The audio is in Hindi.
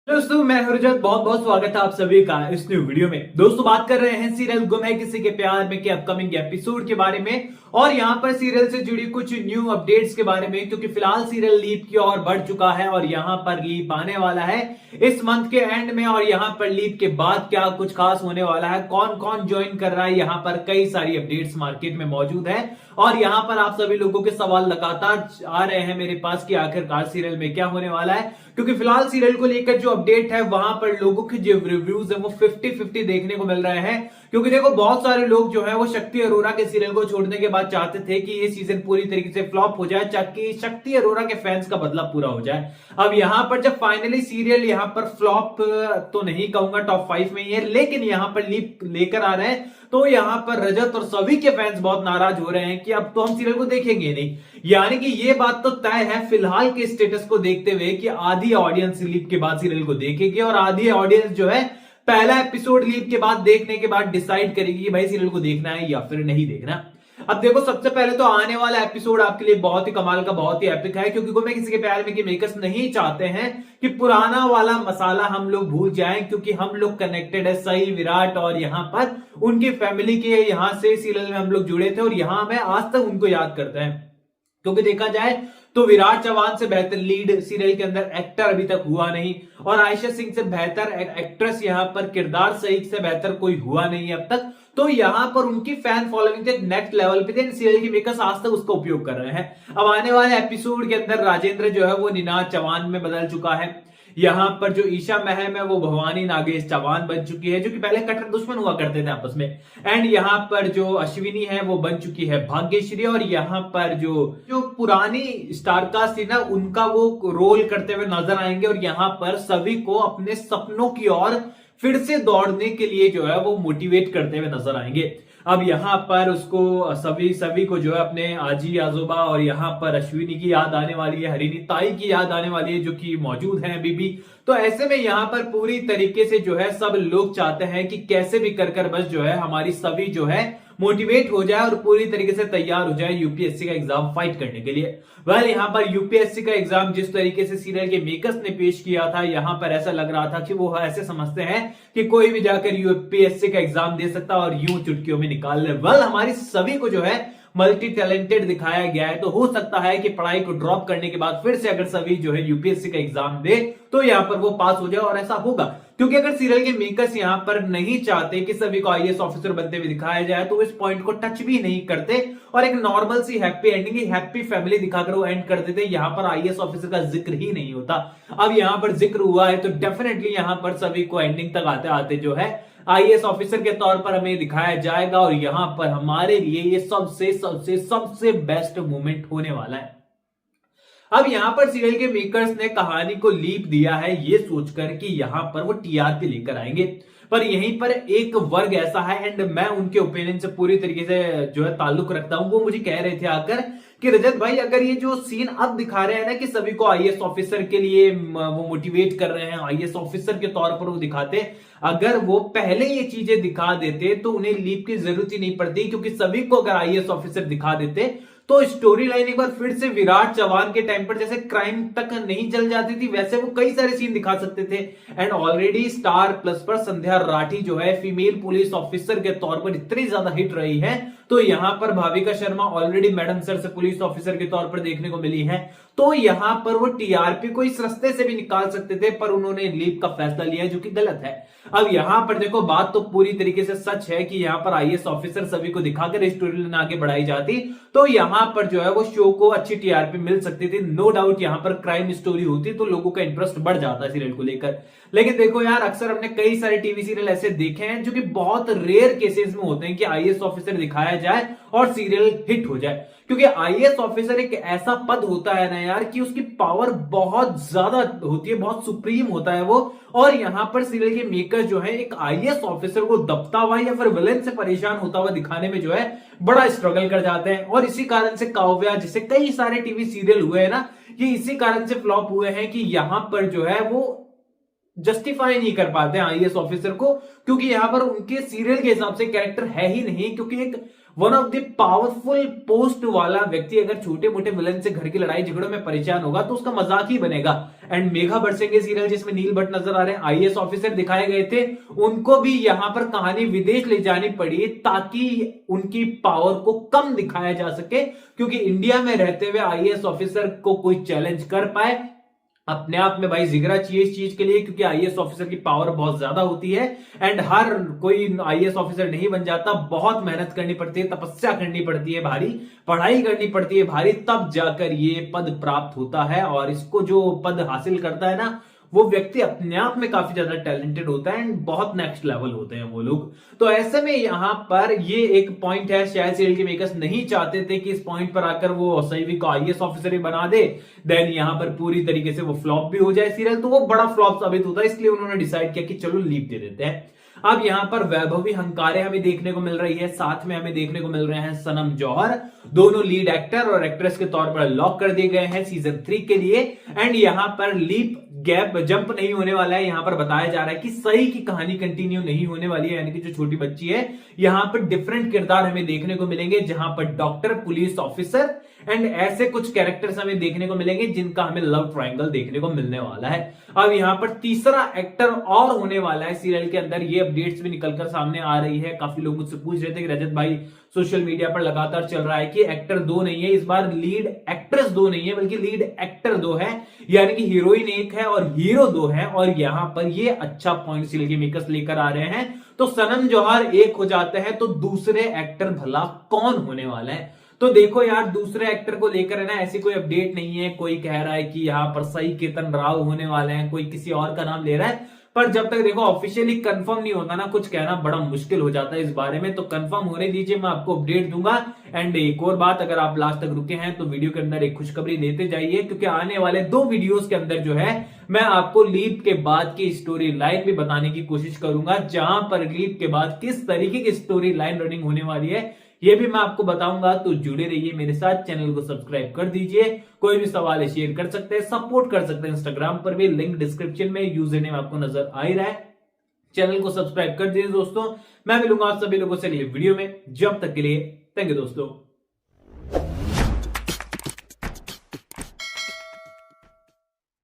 दोस्तों मैं हरजत, बहुत बहुत स्वागत है आप सभी का इस न्यू वीडियो में। दोस्तों बात कर रहे हैं सीरियल गुम है किसी के प्यार में के अपकमिंग एपिसोड के बारे में और यहाँ पर सीरियल से जुड़ी कुछ न्यू अपडेट्स के बारे में, क्योंकि फिलहाल सीरियल लीप की ओर बढ़ चुका है और यहाँ पर लीप आने वाला है इस मंथ के एंड में। और यहाँ पर लीप के बाद क्या कुछ खास होने वाला है, कौन कौन ज्वाइन कर रहा है, यहाँ पर कई सारी अपडेट्स मार्केट में मौजूद है। और यहाँ पर आप सभी लोगों के सवाल लगातार आ रहे हैं मेरे पास कि आखिरकार सीरियल में क्या होने वाला है, क्योंकि फिलहाल सीरियल को लेकर जो अपडेट है वहां पर लोगों के जो रिव्यूज है वो 50-50 देखने को मिल रहे हैं। क्योंकि देखो बहुत सारे लोग जो है वो शक्ति अरोरा के सीरियल को छोड़ने के बाद चाहते थे कि ये सीजन पूरी तरीके से फ्लॉप हो जाए ताकि शक्ति अरोरा के फैंस का बदला पूरा हो जाए। अब यहाँ पर जब फाइनली सीरियल यहाँ पर फ्लॉप तो नहीं कहूंगा, टॉप 5 में ही है, लेकिन यहाँ पर लीप लेकर आ रहे हैं तो यहाँ पर रजत और सभी के फैंस बहुत नाराज हो रहे हैं कि अब तो हम सीरियल को देखेंगे नहीं। यानी कि ये बात तो तय है फिलहाल के स्टेटस को देखते हुए कि आधी ऑडियंस लीप के बाद सीरियल को देखेगी और आधी ऑडियंस जो है पहला एपिसोड लीप के बाद देखने के बाद डिसाइड करेगी कि भाई सीरियल को देखना है या फिर नहीं देखना। अब देखो सबसे पहले तो आने वाला एपिसोड आपके लिए बहुत ही कमाल का, बहुत ही एपिक है, क्योंकि गुम है किसी के प्यार में कि मेकर्स नहीं चाहते हैं कि पुराना वाला मसाला हम लोग भूल जाएं, क्योंकि हम लोग कनेक्टेड है सही विराट और यहाँ पर उनकी फैमिली के यहाँ से सीरियल में हम लोग जुड़े थे और यहाँ में आज तक उनको याद करते हैं। क्योंकि देखा जाए तो विराट चौहान से बेहतर लीड सीरियल के अंदर एक्टर अभी तक हुआ नहीं और आयशा सिंह से बेहतर एक्ट्रेस यहाँ पर किरदार सही से बेहतर कोई हुआ नहीं अब तक। तो यहाँ पर उनकी फैन फॉलोइंग नेक्स्ट लेवल पे थे, सीरियल की मेकर्स आज तक उसका उपयोग कर रहे हैं। अब आने वाले एपिसोड के अंदर राजेंद्र जो है वो निनाद चौहान में बदल चुका है। यहाँ पर जो ईशा महम है वो भवानी नागेश चौहान बन चुकी है, जो कि पहले कट्टर दुश्मन हुआ करते थे आपस में। एंड यहाँ पर जो अश्विनी है वो बन चुकी है भाग्यश्री और यहाँ पर जो पुरानी स्टारकास्ट थी ना उनका वो रोल करते हुए नजर आएंगे और यहाँ पर सभी को अपने सपनों की ओर फिर से दौड़ने के लिए जो है वो मोटिवेट करते हुए नजर आएंगे। अब यहाँ पर उसको सभी को जो है अपने आजी आजोबा और यहाँ पर अश्विनी की याद आने वाली है, हरिणी ताई की याद आने वाली है जो कि मौजूद है अभी भी। तो ऐसे में यहाँ पर पूरी तरीके से जो है सब लोग चाहते हैं कि कैसे भी कर बस जो है हमारी सभी जो है मोटिवेट हो जाए और पूरी तरीके से तैयार हो जाए यूपीएससी का एग्जाम फाइट करने के लिए। यहाँ पर यूपीएससी का एग्जाम जिस तरीके से सीरियल के मेकर्स ने पेश किया था, यहाँ पर ऐसा लग रहा था कि वो ऐसे समझते हैं कि कोई भी जाकर यूपीएससी का एग्जाम दे सकता और यूं चुटकियों में निकाल ले। हमारी सभी को जो है मल्टी टैलेंटेड दिखाया गया है, तो हो सकता है कि पढ़ाई को ड्रॉप करने के बाद फिर से अगर सभी जो है यूपीएससी का एग्जाम दे तो यहाँ पर वो पास हो जाए। और ऐसा होगा क्योंकि अगर सीरियल के मेकर्स यहाँ पर नहीं चाहते कि सभी को आईएएस ऑफिसर बनते हुए दिखाया जाए तो इस पॉइंट को टच भी नहीं करते और एक नॉर्मल सी हैप्पी एंडिंग, हैप्पी फैमिली दिखाकर वो एंड कर देते। यहाँ पर आईएएस ऑफिसर का जिक्र ही नहीं होता। अब यहाँ पर जिक्र हुआ है तो डेफिनेटली यहाँ पर सभी को एंडिंग तक आते आते जो है आईएएस ऑफिसर के तौर पर हमें दिखाया जाएगा और यहाँ पर हमारे लिए ये सबसे सबसे सबसे बेस्ट मोमेंट होने वाला है। अब यहाँ पर सीरियल के मेकर्स ने कहानी को लीप दिया है ये सोचकर कि यहाँ पर वो टीआरपी लेकर आएंगे, पर यहीं पर एक वर्ग ऐसा है एंड मैं उनके ओपिनियन से पूरी तरीके से जो है ताल्लुक रखता हूं। वो मुझे कह रहे थे आकर कि रजत भाई अगर ये जो सीन अब दिखा रहे हैं ना कि सभी को आईएएस ऑफिसर के लिए वो मोटिवेट कर रहे हैं, आईएएस ऑफिसर के तौर पर वो दिखाते, अगर वो पहले ये चीजें दिखा देते तो उन्हें लीप की जरूरत ही नहीं पड़ती, क्योंकि सभी को अगर आईएएस ऑफिसर दिखा देते तो स्टोरी लाइन एक बार फिर से विराट चौहान के टाइम पर जैसे क्राइम तक नहीं चल जाती थी वैसे वो कई सारे सीन दिखा सकते थे। एंड ऑलरेडी स्टार प्लस पर संध्या राठी जो है फीमेल पुलिस ऑफिसर के तौर पर इतनी ज्यादा हिट रही है, तो यहाँ पर Bhavika Sharma already madam sir से पुलिस ऑफिसर के तौर पर देखने को मिली है। तो यहाँ पर वो टीआरपी को इस रास्ते से भी निकाल सकते थे, पर उन्होंने लीप का फैसला लिया जो कि गलत है। अब यहाँ पर देखो बात तो पूरी तरीके से सच है कि यहाँ पर आईएएस ऑफिसर सभी को दिखाकर स्टोरी लाइन आगे बढ़ाई जाती तो यहाँ पर जो है वो शो को अच्छी टीआरपी मिल सकती थी। नो डाउट यहाँ पर क्राइम स्टोरी होती तो लोगों का इंटरेस्ट बढ़ जाता सीरियल को लेकर। लेकिन देखो यार अक्सर हमने कई सारे टीवी सीरियल ऐसे देखे हैं जो कि बहुत रेयर केसेस में होते हैं कि आईएएस ऑफिसर दिखाया जाए और सीरियल हिट हो जाए, क्योंकि आईएएस ऑफिसर एक ऐसा पद होता है ना यार कि उसकी पावर बहुत ज्यादा होती है, बहुत सुप्रीम होता है वो। और यहाँ पर सीरियल के मेकर जो है एक आईएएस ऑफिसर को दबता हुआ या फिर विलेन से परेशान होता हुआ दिखाने में जो है बड़ा स्ट्रगल कर जाते हैं। और इसी कारण से काव्या जैसे कई सारे टीवी सीरियल हुए हैं ना, ये इसी कारण से फ्लॉप हुए हैं कि यहाँ पर जो है वो जस्टिफाई नहीं कर पाते हैं आईएएस ऑफिसर को, क्योंकि यहां पर उनके सीरियल के हिसाब से कैरेक्टर है ही नहीं। क्योंकि एक one of the powerful post वाला व्यक्ति अगर छोटे मोटे विलन से घर की लड़ाई झगड़ों में परेशान होगा तो उसका मजाक ही बनेगा। एंड मेघा बरसेंगे सीरियल जिसमें नील भट्ट नजर आ रहे हैं, आईएएस ऑफिसर दिखाए गए थे, उनको भी यहां पर कहानी विदेश ले जानी पड़ी ताकि उनकी पावर को कम दिखाया जा सके, क्योंकि इंडिया में रहते हुए आईएएस ऑफिसर को कोई चैलेंज कर पाए। अपने आप में भाई जिगरा चाहिए इस चीज के लिए, क्योंकि आईएएस ऑफिसर की पावर बहुत ज्यादा होती है एंड हर कोई आईएएस ऑफिसर नहीं बन जाता, बहुत मेहनत करनी पड़ती है, तपस्या करनी पड़ती है भारी, पढ़ाई करनी पड़ती है भारी, तब जाकर ये पद प्राप्त होता है। और इसको जो पद हासिल करता है ना, वो व्यक्ति अपने आप में काफी ज्यादा टैलेंटेड होता है एंड बहुत नेक्स्ट लेवल होते हैं वो लोग। तो ऐसे में यहां पर ये एक पॉइंट है, शायद सीरियल के मेकर्स नहीं चाहते थे कि इस पॉइंट पर आकर वो सही को आईएएस ऑफिसर ही बना दे, देन यहां पर पूरी तरीके से वो फ्लॉप भी हो जाए सीरियल, तो वो बड़ा फ्लॉप साबित होता है। इसलिए उन्होंने डिसाइड किया कि चलो लीव दे देते हैं। अब यहां पर वैभवी हंकारे हमें देखने को मिल रही है, साथ में हमें देखने को मिल रहे हैं सनम जौहर, दोनों लीड एक्टर और एक्ट्रेस के तौर पर लॉक कर दिए गए हैं सीजन 3 के लिए। एंड यहां पर लीप गैप जंप नहीं होने वाला है, यहां पर बताया जा रहा है कि सही की कहानी कंटिन्यू नहीं होने वाली है, यानी कि जो छोटी बच्ची है यहां पर डिफरेंट किरदार हमें देखने को मिलेंगे, जहां पर डॉक्टर, पुलिस ऑफिसर एंड ऐसे कुछ कैरेक्टर्स हमें देखने को मिलेंगे जिनका हमें लव ट्रायंगल देखने को मिलने वाला है। अब यहां पर तीसरा एक्टर और होने वाला है सीरियल के अंदर, ये अपडेट्स भी निकलकर सामने आ रही है। काफी लोग मुझसे पूछ रहे थे कि रजत भाई सोशल मीडिया पर लगातार चल रहा है कि एक्टर 2 नहीं है, इस बार लीड एक्ट्रेस 2 नहीं है बल्कि लीड एक्टर 2 है, यानी कि हीरोइन 1 है और हीरो 2 है। और यहां पर ये अच्छा पॉइंट सीरियल के मेकर्स लेकर आ रहे हैं। तो सनम जौहर 1 हो जाते हैं तो दूसरे एक्टर भला कौन होने वाला है? तो देखो यार, दूसरे एक्टर को लेकर है ना ऐसी कोई अपडेट नहीं है। कोई कह रहा है कि यहां पर सई केतन राव होने वाले हैं, कोई किसी और का नाम ले रहा है, पर जब तक देखो ऑफिशियली कंफर्म नहीं होता ना, कुछ कहना बड़ा मुश्किल हो जाता है इस बारे में। तो कंफर्म होने दीजिए, मैं आपको अपडेट दूंगा। एंड एक और बात, अगर आप लास्ट तक रुके हैं तो वीडियो के अंदर एक खुशखबरी लेते जाइए, क्योंकि आने वाले 2 वीडियोस के अंदर जो है मैं आपको लीप के बाद की स्टोरी लाइन भी बताने की कोशिश करूंगा, जहां पर लीप के बाद किस तरीके की स्टोरी लाइन रनिंग होने वाली है ये भी मैं आपको बताऊंगा। तो जुड़े रहिए मेरे साथ, चैनल को सब्सक्राइब कर दीजिए। कोई भी सवाल है शेयर कर सकते हैं, सपोर्ट कर सकते हैं इंस्टाग्राम पर भी, लिंक डिस्क्रिप्शन में, यूजर नेम आपको नजर आ ही रहा है। चैनल को सब्सक्राइब कर दीजिए दोस्तों। मैं मिलूंगा आप सभी लोगों से अगले वीडियो में, जब तक के लिए थैंक यू दोस्तों।